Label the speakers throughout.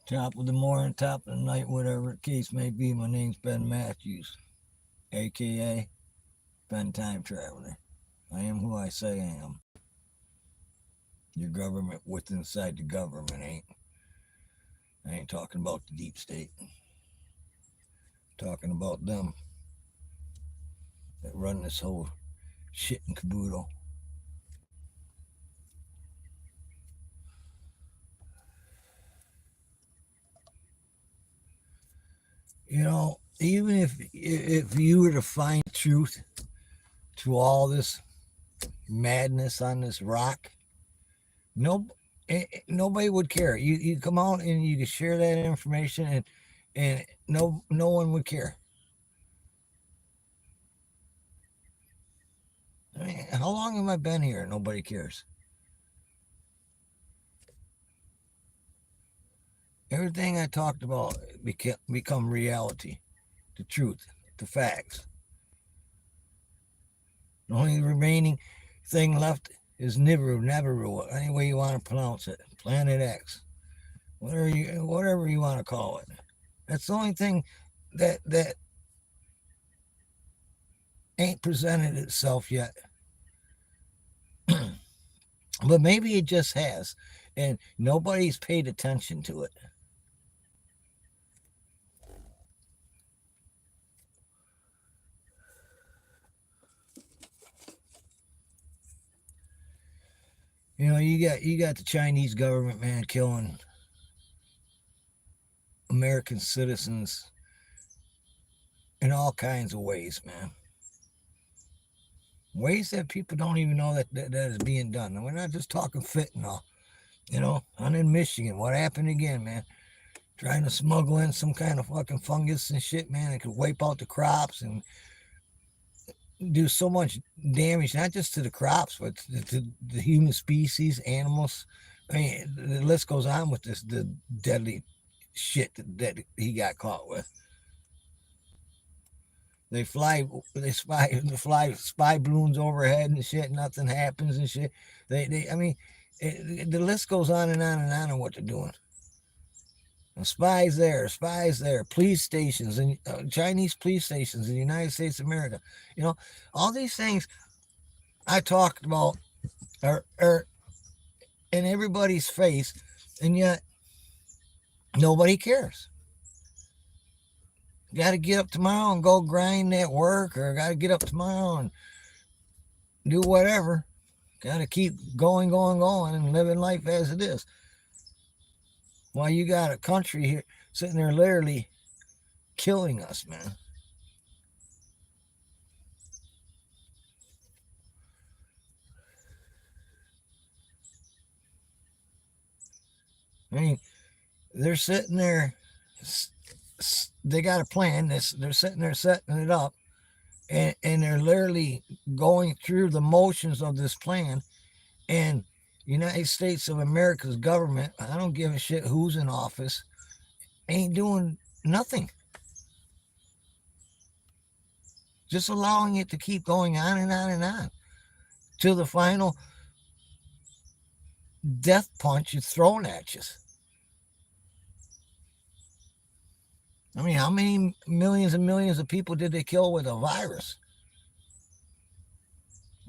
Speaker 1: Top of the morning, top of the night, whatever the case may be. My name's Ben Matthews, aka Ben Time Traveler. I am who I say I am. Your government with inside the government ain't. I ain't talking about the deep state. I'm talking about them that run this whole shit and caboodle. You know, even if you were to find truth to all this madness on this rock, no, nobody would care. You come out and you can share that information, and no one would care. I mean, how long have I been here? Nobody cares. Everything I talked about become reality, the truth, the facts. The only remaining thing left is Nibiru, any way you want to pronounce it, Planet X, whatever you want to call it. That's the only thing that ain't presented itself yet. But maybe it just has, and nobody's paid attention to it. You know, you got the Chinese government, man, killing American citizens in all kinds of ways, man. Ways that people don't even know that is being done. And we're not just talking fentanyl. You know, I'm in Michigan. What happened again, man? Trying to smuggle in some kind of fucking fungus and shit, man. It could wipe out the crops and do so much damage, not just to the crops, but to the human species, animals. I mean, the list goes on with the deadly shit that he got caught with. They fly spy balloons overhead and shit. Nothing happens and shit. I mean, the list goes on and on and on what they're doing. Spies there, police stations and Chinese police stations in the United States of America. You know, all these things I talked about are in everybody's face, and yet nobody cares. Got to get up tomorrow and go grind at work, or got to get up tomorrow and do whatever. Got to keep going, and living life as it is. While you got a country here sitting there literally killing us, man. I mean, they're sitting there. They got a plan. They're sitting there setting it up, and they're literally going through the motions of this plan. And United States of America's government, I don't give a shit who's in office, ain't doing nothing. Just allowing it to keep going on and on and on till the final death punch is thrown at you. I mean, how many millions and millions of people did they kill with a virus?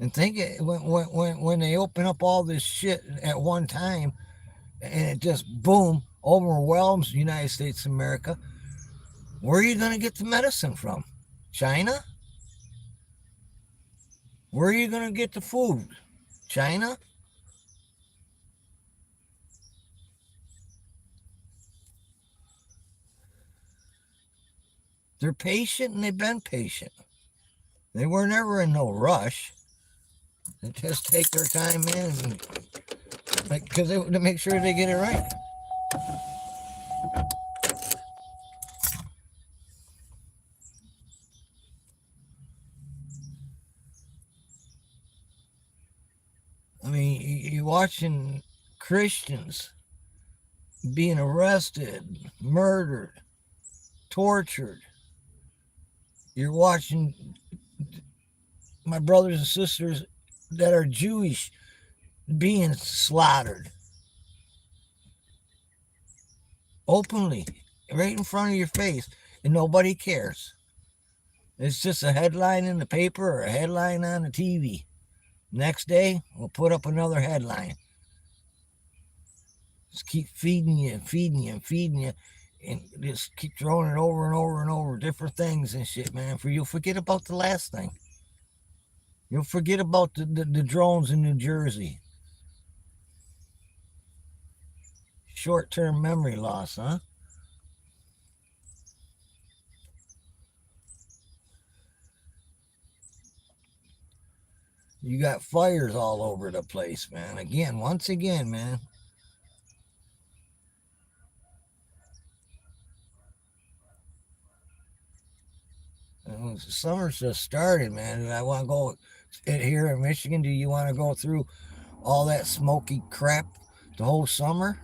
Speaker 1: And think it, when they open up all this shit at one time, and it just boom overwhelms the United States of America, where are you going to get the medicine from? China? Where are you going to get the food? China? They're patient and they've been patient. They were never in no rush. They just take their time in, and, like, because they to make sure they get it right. I mean, you're watching Christians being arrested, murdered, tortured. You're watching my brothers and sisters that are Jewish being slaughtered. openly, right in front of your face, and nobody cares. It's just a headline in the paper or a headline on the TV. Next day, we'll put up another headline. Just keep feeding you and feeding you and feeding you, and just keep throwing it over and over and over, different things and shit, man. For you'll forget about the last thing. You'll forget about the drones in New Jersey. Short-term memory loss, huh? You got fires all over the place, man. Again, once again, man. Summer's just started, man. And I want to go here in Michigan. Do you want to go through all that smoky crap the whole summer?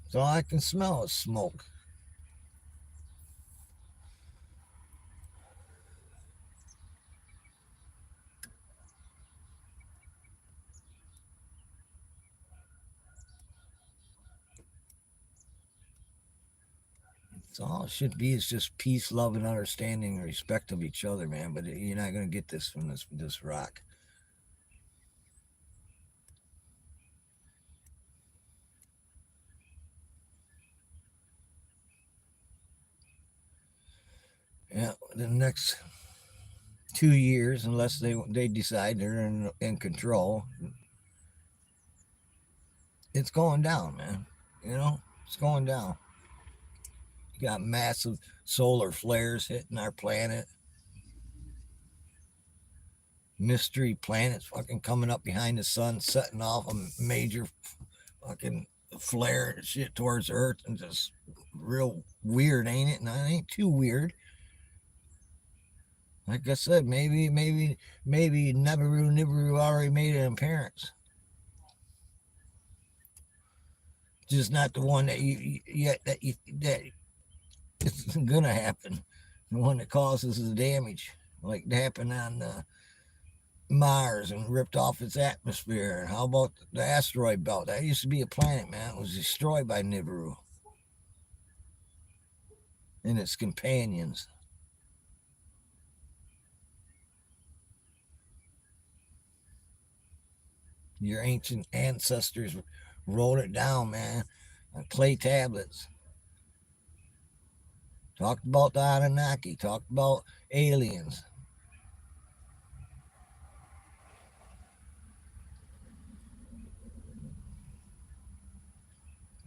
Speaker 1: So all I can smell is smoke. So all it should be is just peace, love, and understanding and respect of each other, man. But you're not gonna get this from this rock. Yeah, the next 2 years, unless they decide they're in control, it's going down, man. You know, it's going down. You got massive solar flares hitting our planet. Mystery planets fucking coming up behind the sun, setting off a major fucking flare and shit towards Earth, and just real weird, ain't it? And it ain't too weird. Like I said, maybe Nibiru already made an appearance. Just not the one that you yet that it's gonna happen. The one that causes the damage, like it happened on Mars and ripped off its atmosphere. And how about the asteroid belt? That used to be a planet, man. It was destroyed by Nibiru and its companions. Your ancient ancestors wrote it down, man, on clay tablets. Talked about the Anunnaki, talked about aliens.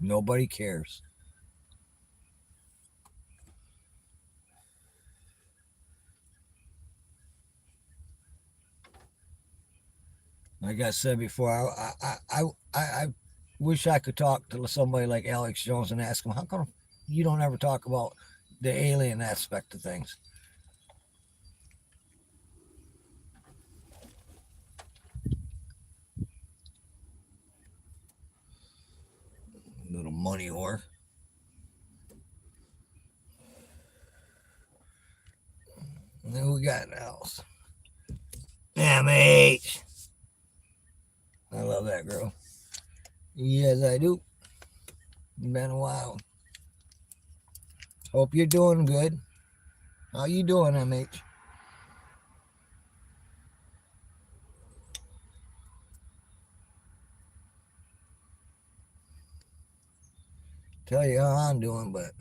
Speaker 1: Nobody cares. Like I said before, I wish I could talk to somebody like Alex Jones and ask him, how come you don't ever talk about the alien aspect of things? Little money whore. And then we got else. MH. I love that girl. Yes, I do. Been a while. Hope you're doing good. How you doing, MH? Tell you how I'm doing, but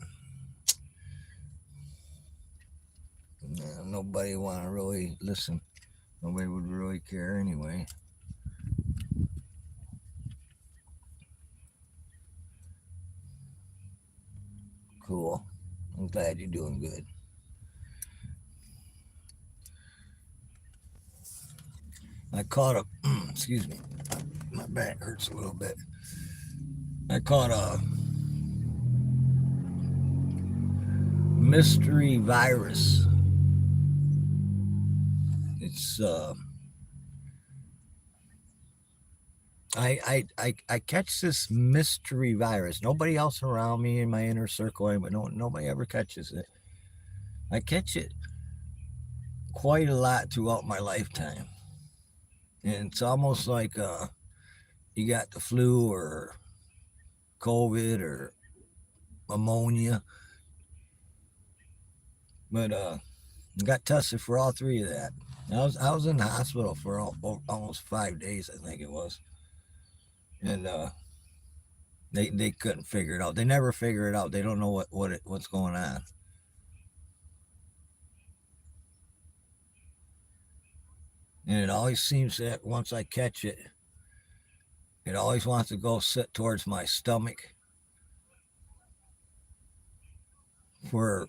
Speaker 1: nobody want to really listen. Nobody would really care anyway. Cool. I'm glad you're doing good. I caught a, excuse me, my back hurts a little bit. I caught a mystery virus. It's, I catch this mystery virus. Nobody else around me in my inner circle, but nobody ever catches it. I catch it quite a lot throughout my lifetime. And it's almost like you got the flu or COVID or pneumonia, but got tested for all three of that. I was in the hospital for almost 5 days, I think it was, and they couldn't figure it out. They never figure it out. They don't know what's going on. And it always seems that once I catch it, it always wants to go sit towards my stomach for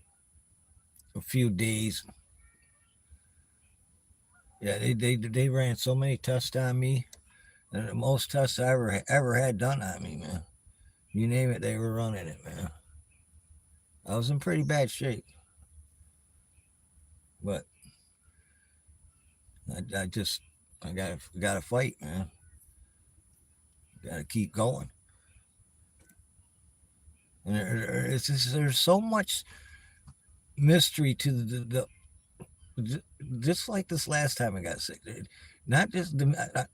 Speaker 1: a few days. Yeah, they ran so many tests on me, and the most tests I ever had done on me, man. You name it, they were running it, man. I was in pretty bad shape, but I just I gotta fight, man. Gotta keep going. And it's just, there's so much mystery to just like this last time I got sick. Not just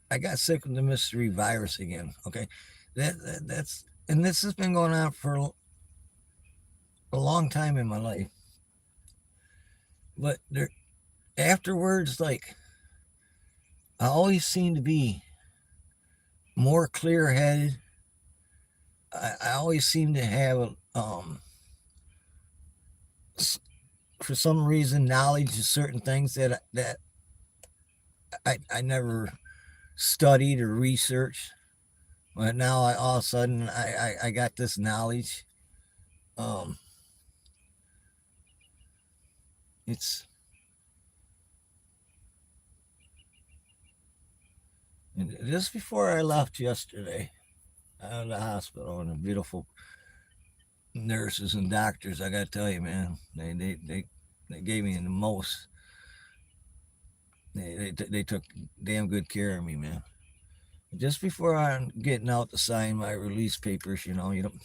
Speaker 1: I got sick with the mystery virus again. Okay, that's and this has been going on for a long time in my life. But there afterwards, like I always seem to be more clear headed. I always seem to have for some reason knowledge of certain things that I never studied or researched. But now all of a sudden I got this knowledge. Um, it's just before I left yesterday out of the hospital, and the beautiful nurses and doctors, I got to tell you, man, they gave me the most. They took damn good care of me, man. Just before I'm getting out to sign my release papers, you don't.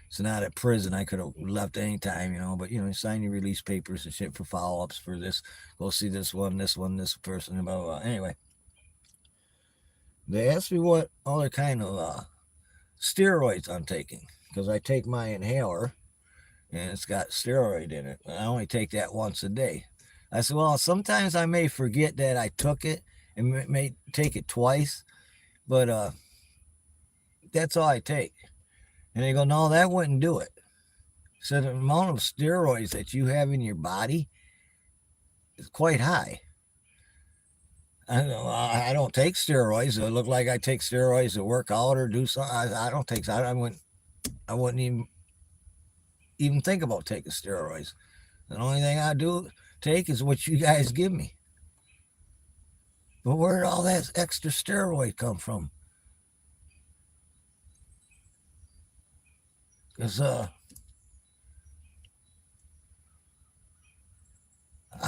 Speaker 1: It's not a prison. I could have left any time, but you sign your release papers and shit for follow ups for this. Go see this one, this person, blah, blah, blah. Anyway, they asked me what other kind of steroids I'm taking, because I take my inhaler and it's got steroid in it. I only take that once a day. I said, well, sometimes I may forget that I took it and may take it twice, but that's all I take. And they go, no, that wouldn't do it. So the amount of steroids that you have in your body is quite high. I don't take steroids. It look like I take steroids to work out or do something. I don't take. I wouldn't even think about taking steroids. The only thing I do take is what you guys give me. But where did all that extra steroid come from? Because I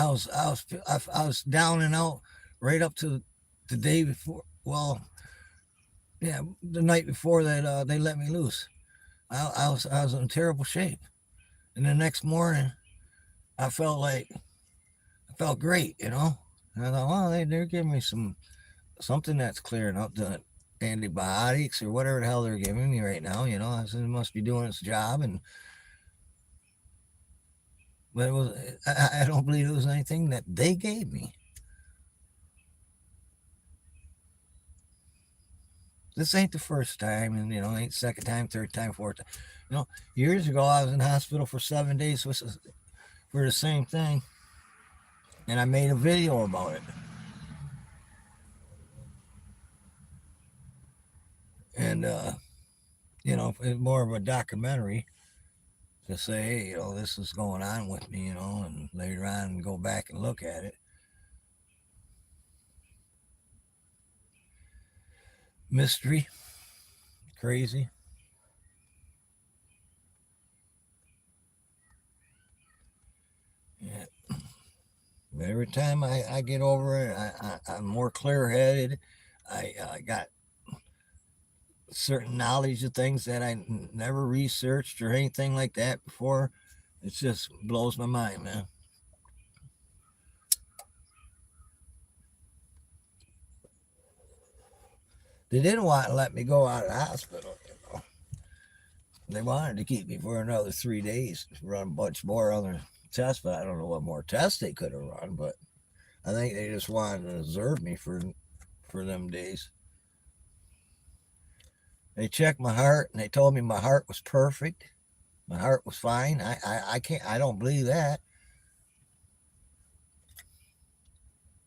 Speaker 1: was down and out right up to the day before. Well, yeah, the night before that they let me loose. I was in terrible shape, and the next morning I felt great, And I thought, well, they're giving me something that's clearing up the antibiotics or whatever the hell they're giving me right now. I said it must be doing its job, but it was. I don't believe it was anything that they gave me. This ain't the first time, and ain't the second time, third time, fourth time. Years ago I was in the hospital for 7 days for the same thing, and I made a video about it. And it's more of a documentary to say, hey, this is going on with me, and later on go back and look at it. Mystery, crazy. Yeah. Every time I get over it, I'm more clear headed. I got certain knowledge of things that I never researched or anything like that before. It just blows my mind, man. They didn't want to let me go out of the hospital. They wanted to keep me for another 3 days, run a bunch more other tests, but I don't know what more tests they could have run. But I think they just wanted to observe me for them days. They checked my heart and they told me my heart was perfect. My heart was fine. I can't. I don't believe that.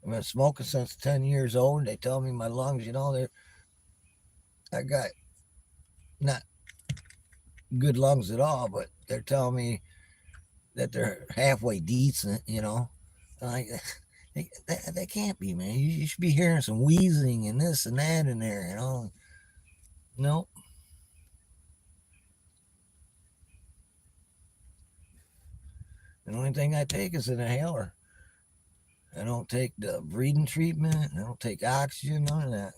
Speaker 1: I've been smoking since 10 years old. They tell me my lungs, I got not good lungs at all, but they're telling me that they're halfway decent. Like they can't be, man. You should be hearing some wheezing and this and that in there. No. The only thing I take is an inhaler. I don't take the breathing treatment. I don't take oxygen. None of that.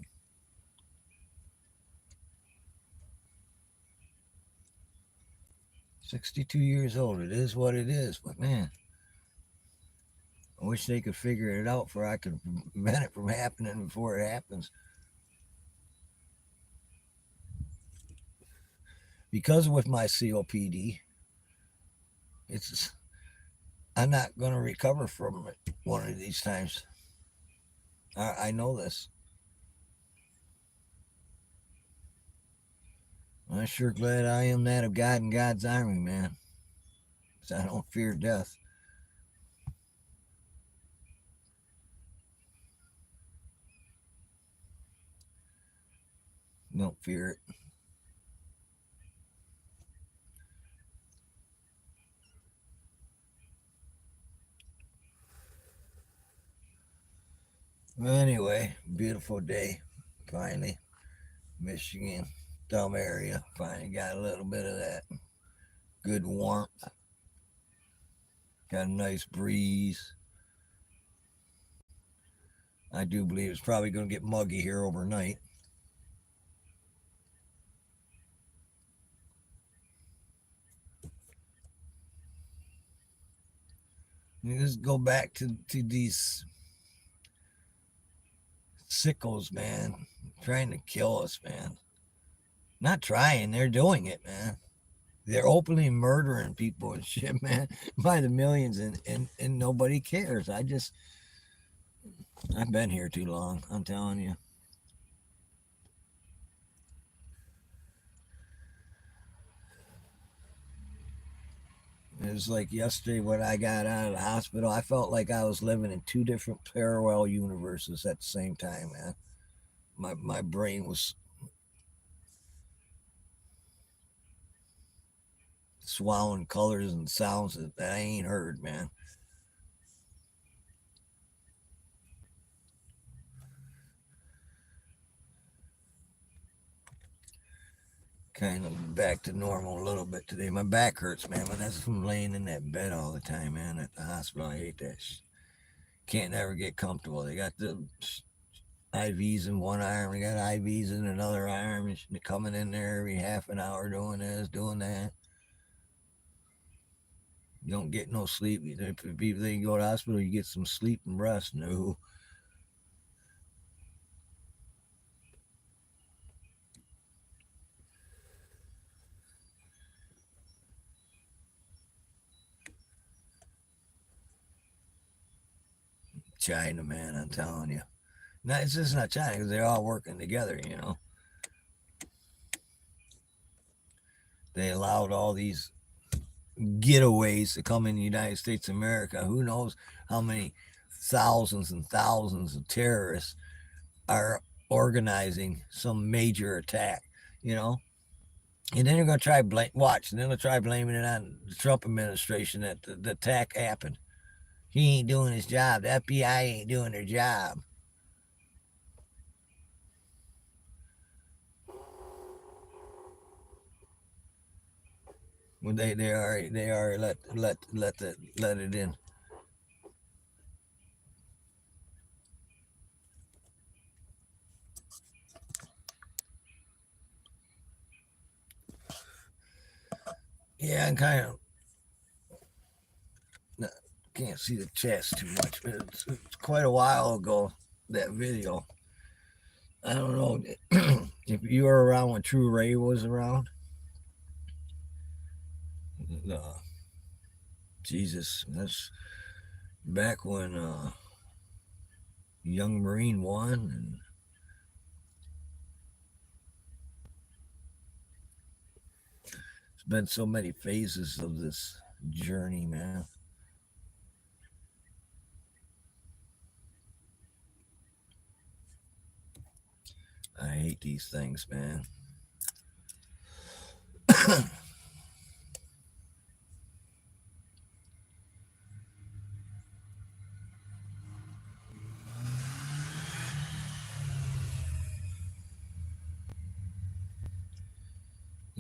Speaker 1: 62 years old. It is what it is. But man, I wish they could figure it out for I could prevent it from happening before it happens. Because with my COPD, it's I'm not going to recover from it one of these times. I know this. I'm sure glad I am that of God and God's army, man. Because I don't fear death. Don't fear it. Anyway, beautiful day. Finally, Michigan, dumb area. Finally got a little bit of that good warmth. Got a nice breeze. I do believe it's probably going to get muggy here overnight. You just go back to these sickos, man, trying to kill us, man. Not trying, they're doing it, man. They're openly murdering people and shit, man, by the millions, and nobody cares. I've been here too long, I'm telling you. It was like yesterday when I got out of the hospital, I felt like I was living in two different parallel universes at the same time, man. My brain was swallowing colors and sounds that I ain't heard, man. Kind of back to normal a little bit today. My back hurts, man, but that's from laying in that bed all the time, man, at the hospital. I hate that. Can't never get comfortable. They got the IVs in one arm, they got IVs in another arm, and they're coming in there every half an hour doing this, doing that. You don't get no sleep. If people they go to the hospital, you get some sleep and rest. No. China, man, I'm telling you. No, it's just not China because they're all working together. They allowed all these getaways to come in the United States of America. Who knows how many thousands and thousands of terrorists are organizing some major attack, you know? And then they're going to try watch, and then they'll try blaming it on the Trump administration that the attack happened. He ain't doing his job. The FBI ain't doing their job. Well, they are let it in. Yeah, I'm kind of can't see the chest too much, but it's quite a while ago that video. I don't know if you were around when True Ray was around. Jesus, that's back when Young Marine won, and it's been so many phases of this journey, man. I hate these things, man.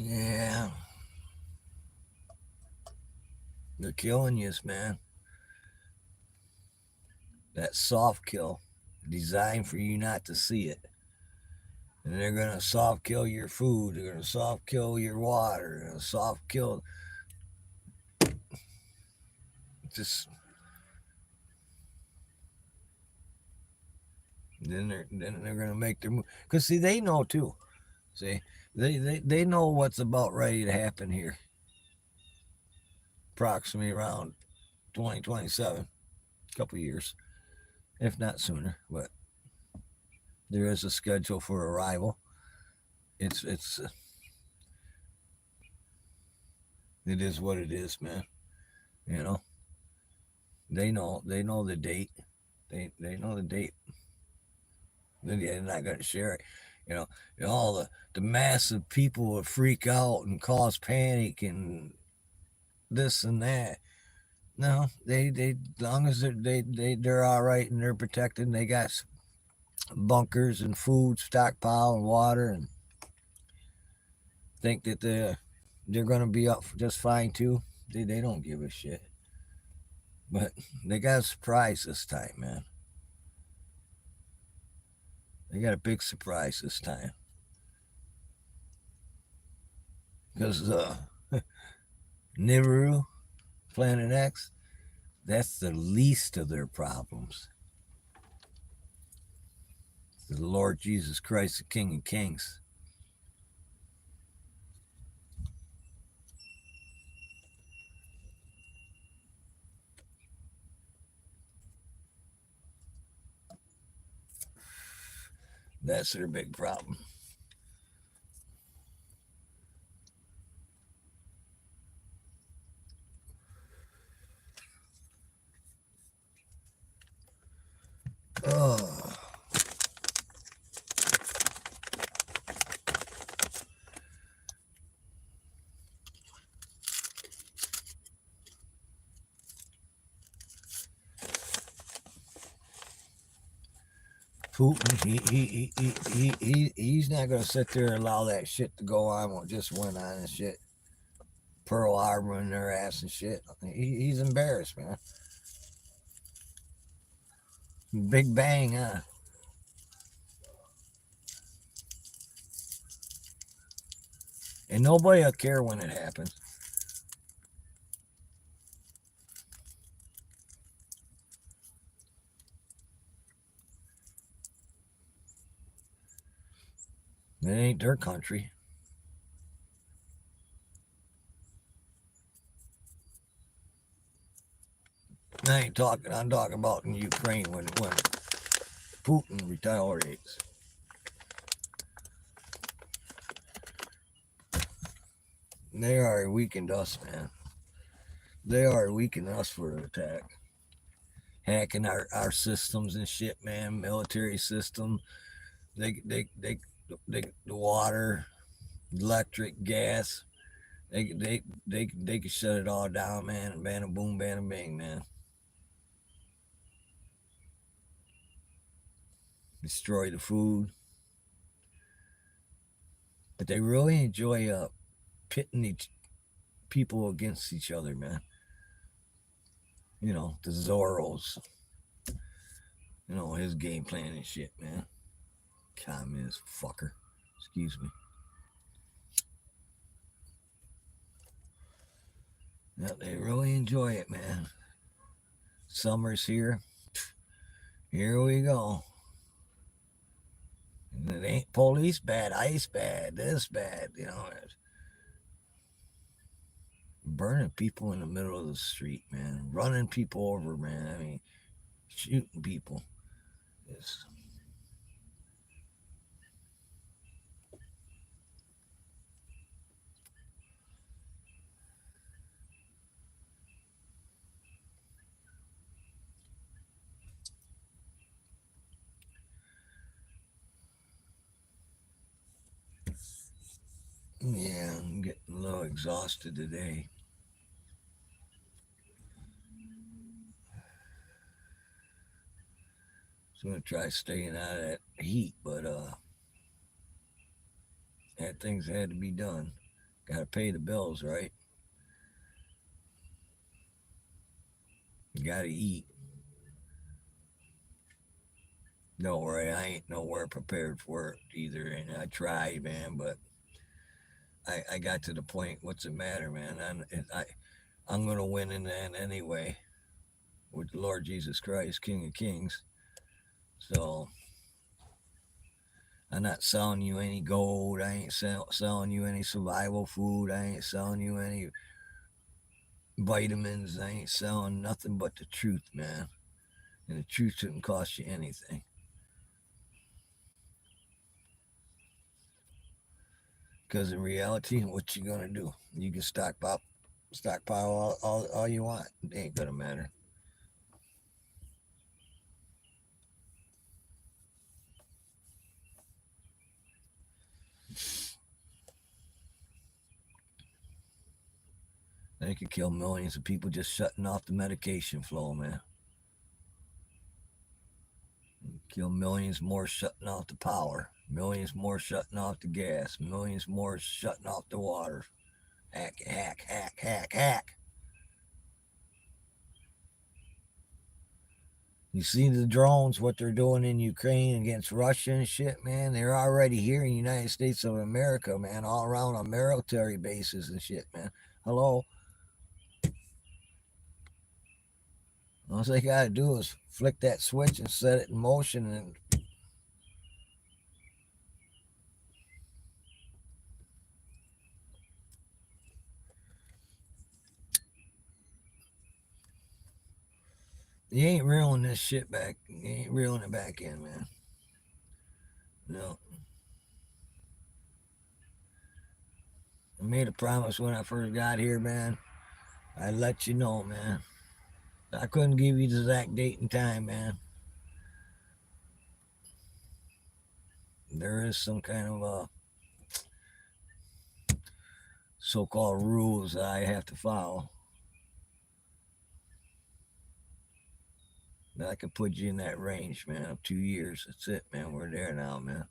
Speaker 1: Yeah, they're killing you, man. That soft kill, designed for you not to see it. And they're gonna soft kill your food. They're gonna soft kill your water. They're gonna soft kill. Just then they're gonna make their move. Cause see, they know too. See, they know what's about ready to happen here. Approximately around 2027, a couple years, if not sooner. But there is a schedule for arrival. It's it is what it is, man. You know, they know the date. They know the date. They're not going to share it. All the massive people would freak out and cause panic and this and that. No, they as long as they're all right and they're protected and they got bunkers and food stockpile and water and think that they're going to be up just fine too. They don't give a shit. But they got a surprise this time, man. They got a big surprise this time. Because Nibiru, Planet X, that's the least of their problems. The Lord Jesus Christ, the King of Kings. That's their big problem. Oh. Putin, he's not going to sit there and allow that shit to go on. What just went on and shit. Pearl Harbor in their ass and shit. He's embarrassed, man. Big bang, huh? And nobody will care when it happens. It ain't their country. I ain't talking. I'm talking about in Ukraine when Putin retaliates. They are weakened us, man. They are weakening us for an attack. Hacking our systems and shit, man. Military system. The water, electric, gas. They can shut it all down, man. And bam, boom, bam, bing, man. Destroy the food. But they really enjoy pitting each people against each other, man. The Zorros. His game plan and shit, man. Communist fucker. Excuse me. Yeah, they really enjoy it, man. Summer's here. Here we go. And it ain't police bad, ice bad, this bad, burning people in the middle of the street, man, running people over, man. I mean, shooting people. It's, yeah, I'm getting a little exhausted today. So I'm gonna try staying out of that heat, but that things had to be done. Got to pay the bills, right? You got to eat. Don't worry, I ain't nowhere prepared for it either, and I tried, man, but I got to the point. What's the matter, man? I'm gonna win in the end anyway with the Lord Jesus Christ, King of Kings. So I'm not selling you any gold. I ain't selling you any survival food. I ain't selling you any vitamins. I ain't selling nothing but the truth, man. And the truth shouldn't cost you anything. Because in reality, what you gonna do? You can stockpile all you want. It ain't gonna matter. They could kill millions of people just shutting off the medication flow, man. Kill millions more shutting off the power. Millions more shutting off the gas. Millions more shutting off the water. Hack, hack, hack, hack, hack. You see the drones, what they're doing in Ukraine against Russia and shit, man. They're already here in the United States of America, man, all around on military bases and shit, man. Hello. All they gotta do is flick that switch and set it in motion, and you ain't reeling this shit back. You ain't reeling it back in, man. No. I made a promise when I first got here, man. I let you know, man. I couldn't give you the exact date and time, man. There is some kind of so-called rules that I have to follow. But I could put you in that range, man, of 2 years. That's it, man. We're there now, man.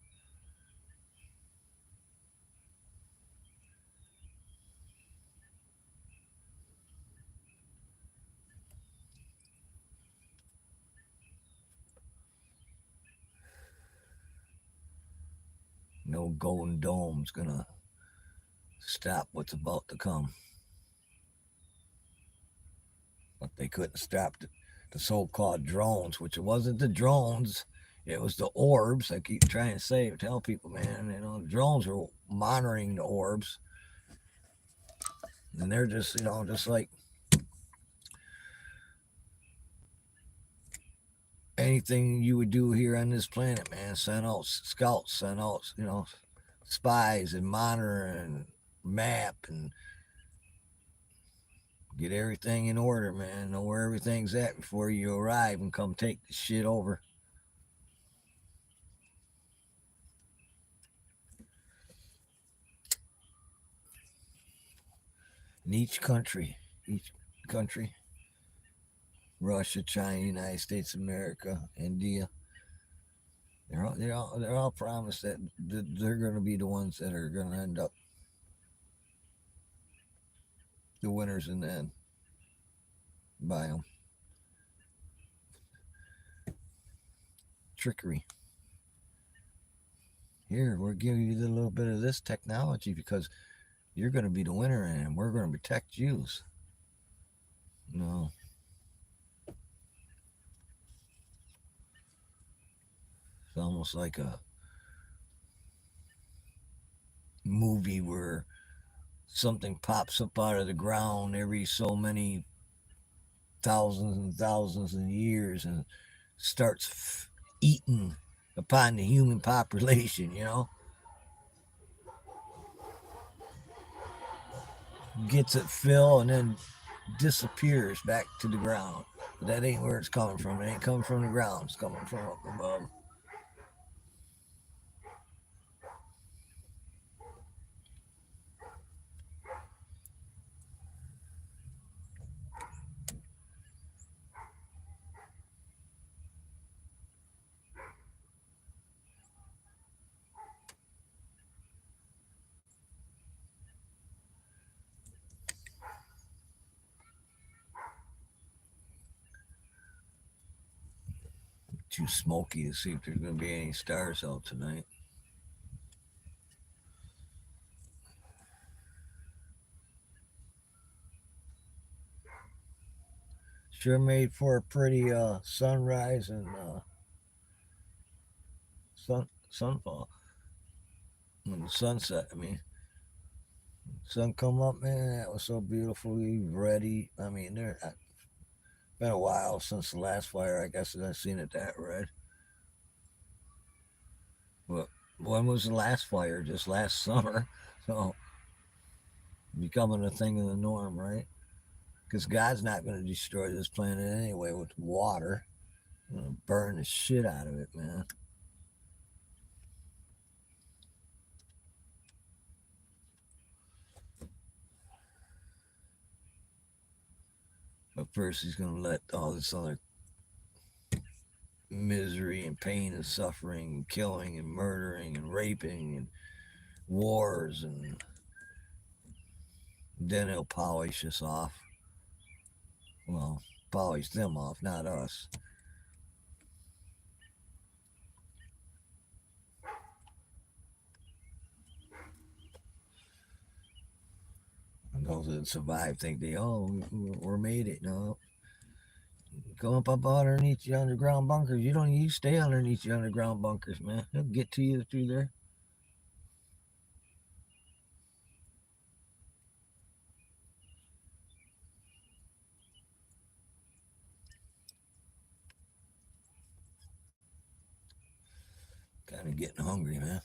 Speaker 1: No golden dome's gonna stop what's about to come. But they couldn't stop the so-called drones, which it wasn't the drones. It was the orbs. I keep trying to tell people, man, the drones are monitoring the orbs. And they're just, just like anything you would do here on this planet, man. Send out scouts, send out, spies and monitor and map and get everything in order, man. Know where everything's at before you arrive and come take the shit over. In each country, Russia, China, United States of America, India, they're all promised that they're going to be the ones that are going to end up the winners in the end by them. Trickery. Here, we're giving you a little bit of this technology because you're going to be the winner and we're going to protect you. No. It's almost like a movie where something pops up out of the ground every so many thousands and thousands of years and starts eating upon the human population, gets it fill and then disappears back to the ground. But that ain't where it's coming from. It ain't coming from the ground. It's coming from up above. Too smoky to see if there's going to be any stars out tonight. Sure made for a pretty sunrise and sunfall. When the sunset, I mean. Sun come up, man, that was so beautifully ready. I mean, there been a while since the last fire, I guess, that I've seen it that red. But when was the last fire? Just last summer. So becoming a thing of the norm, right? Because God's not going to destroy this planet anyway with water. Burn the shit out of it, man. But first, he's going to let all this other misery and pain and suffering and killing and murdering and raping and wars, and then he'll polish us off. Well, polish them off, not us. And those that survive think we're made it. No, go up underneath the underground bunkers. You stay underneath the underground bunkers, man. They'll get to you through there. Kind of getting hungry, man.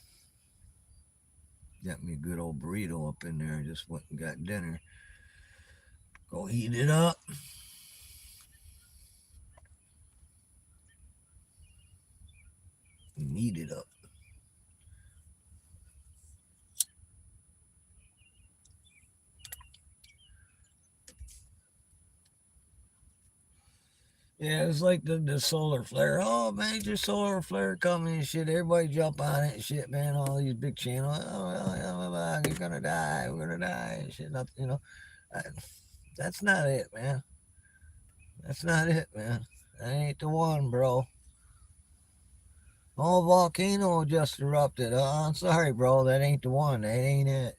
Speaker 1: Got me a good old burrito up in there. I just went and got dinner. Go heat it up. Heat it up. Yeah, it's like the solar flare. Oh, major solar flare coming and shit. Everybody jump on it and shit, man. All these big channels. Oh, you're gonna die. We're gonna die and shit. I, that's not it, man. That's not it, man. That ain't the one, bro. Oh, volcano just erupted. I'm sorry, bro. That ain't the one. That ain't it.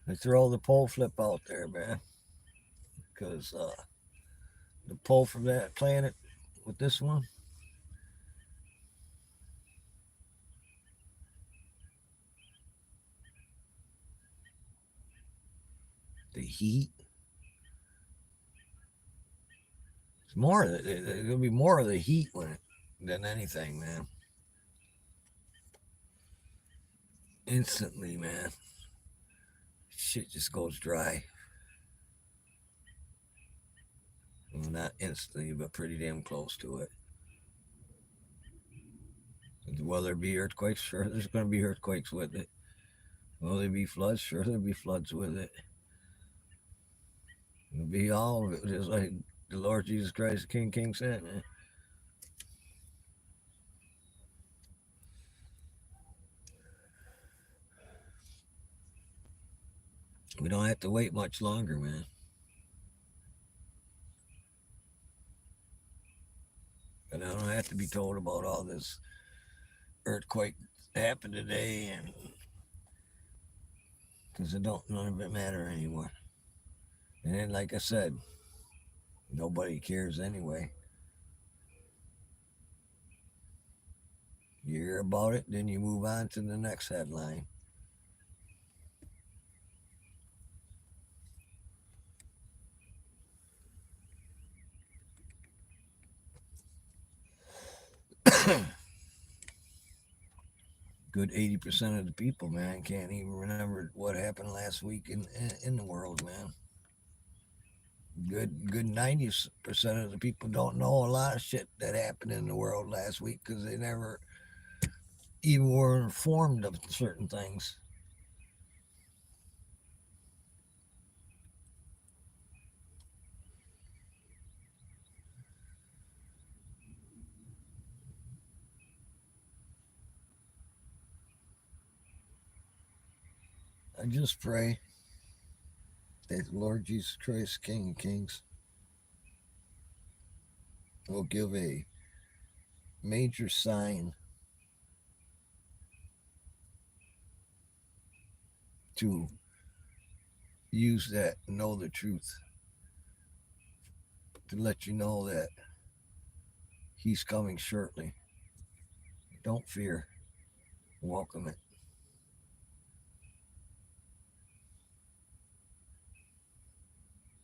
Speaker 1: They throw the pole flip out there, man. Because the pole from that planet with this one, the heat. It's more. There'll be more of the heat than anything, man. Instantly, man. Shit just goes dry. Well, not instantly, but pretty damn close to it. Will there be earthquakes? Sure, there's going to be earthquakes with it. Will there be floods? Sure, there'll be floods with it. It'll be all of it, just like the Lord Jesus Christ, King said, man. We don't have to wait much longer, man. And I don't have to be told about all this earthquake happened today and because none of it matter anymore. And then, like I said, nobody cares anyway. You hear about it, then you move on to the next headline. Good 80% of the people, man, can't even remember what happened last week in the world, man. Good 90% of the people don't know a lot of shit that happened in the world last week because they never even were informed of certain things. I just pray that the Lord Jesus Christ, King of Kings, will give a major sign to use that know the truth to let you know that He's coming shortly. Don't fear, welcome it.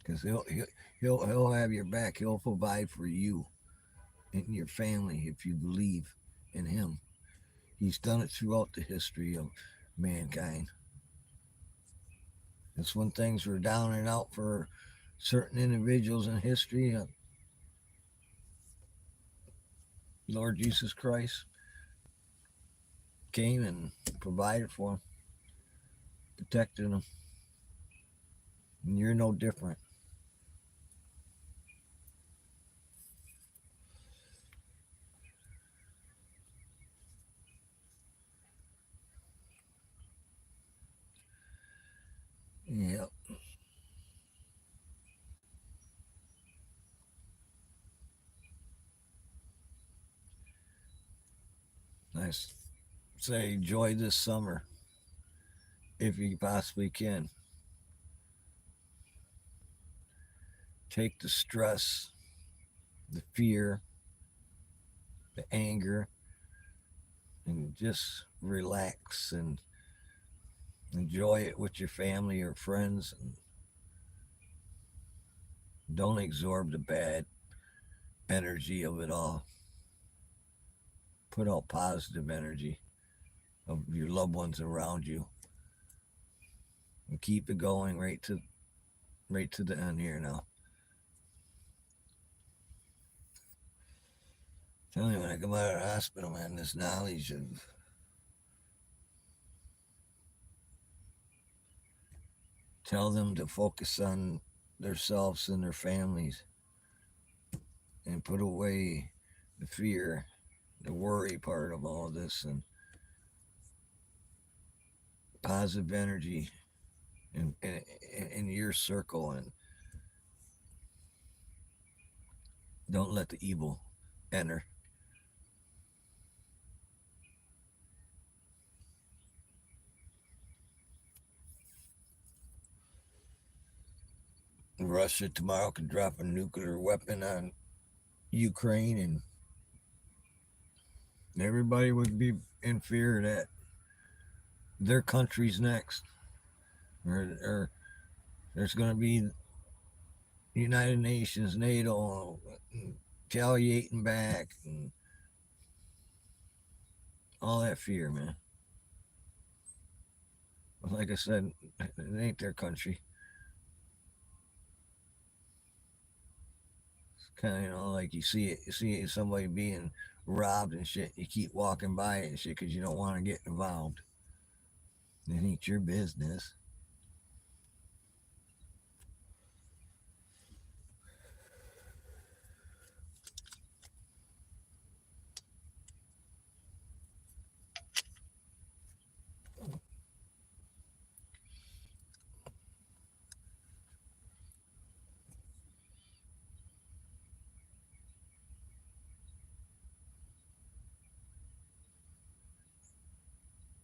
Speaker 1: Because he'll have your back. He'll provide for you and your family if you believe in Him. He's done it throughout the history of mankind. It's when things were down and out for certain individuals in history. Lord Jesus Christ came and provided for them, protected them. And you're no different. Yep. Nice. Say enjoy this summer if you possibly can. Take the stress, the fear, the anger, and just relax and enjoy it with your family or friends. And don't absorb the bad energy of it all. Put out positive energy of your loved ones around you and keep it going right to the end here now. Tell you when I come out of the hospital, man, this knowledge of tell them to focus on themselves and their families and put away the fear, the worry part of all of this, and positive energy in your circle, and don't let the evil enter. Russia tomorrow could drop a nuclear weapon on Ukraine, and everybody would be in fear that their country's next, or there's going to be United Nations, NATO retaliating back, and all that fear, man. But like I said, it ain't their country. It's kind of like you see somebody being robbed and shit. You keep walking by it and shit because you don't want to get involved. It ain't your business.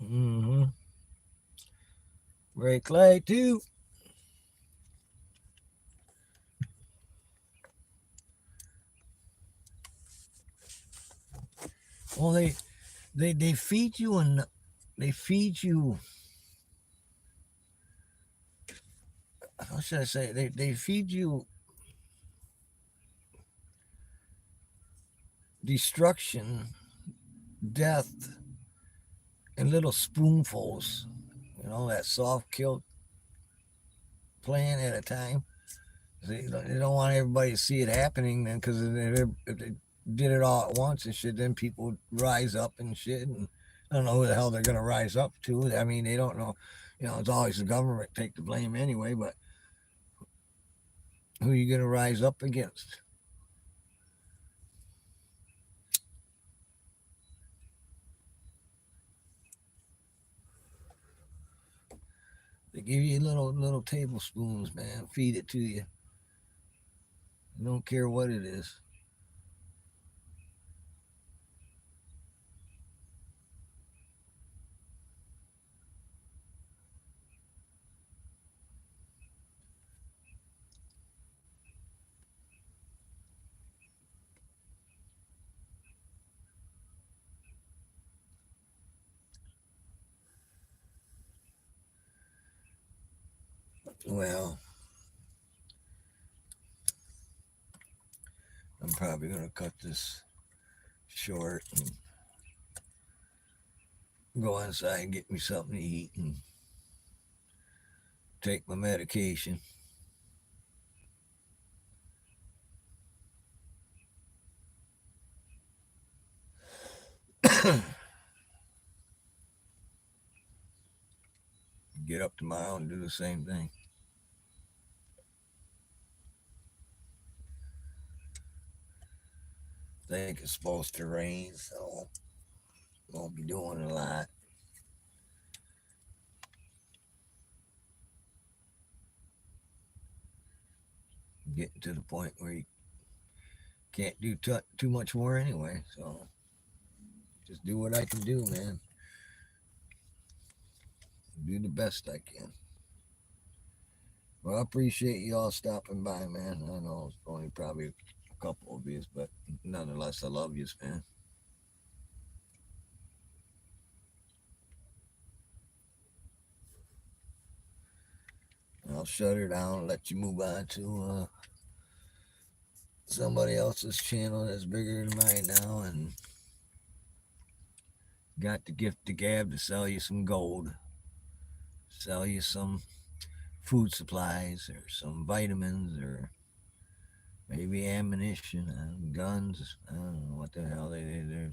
Speaker 1: Mm-hmm. Brake light too. Well, they feed you and they feed you. How should I say? They feed you destruction, death, in little spoonfuls. You know, that soft kill plan at a time. They don't want everybody to see it happening then, because if they did it all at once and shit, then people would rise up and shit. And I don't know who the hell they're going to rise up to. I mean, they don't know. You know, it's always the government take the blame anyway, but who are you going to rise up against? They give you little tablespoons, man. Feed it to you. I don't care what it is. Well, I'm probably gonna cut this short and go inside and get me something to eat and take my medication. Get up tomorrow and do the same thing. I think it's supposed to rain, so won't be doing a lot. Getting to the point where you can't do too much more anyway, so just do what I can do, man. Do the best I can. Well, I appreciate you all stopping by, man. I know it's only probably a couple of yous, but nonetheless, I love yous, man. I'll shut her down and let you move on to somebody else's channel that's bigger than mine now and got the gift to gab to sell you some gold, sell you some food supplies or some vitamins or maybe ammunition, guns. I don't know what the hell they're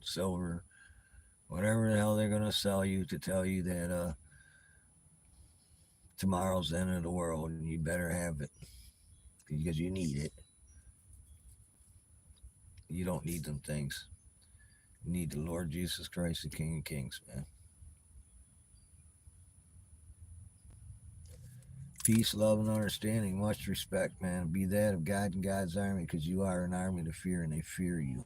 Speaker 1: silver, whatever the hell they're gonna sell you to tell you that tomorrow's the end of the world and you better have it because you need it. You don't need them things. You need the Lord Jesus Christ, the King of Kings, man. Peace, love, and understanding. Much respect, man. Be that of God and God's army because you are an army to fear and they fear you.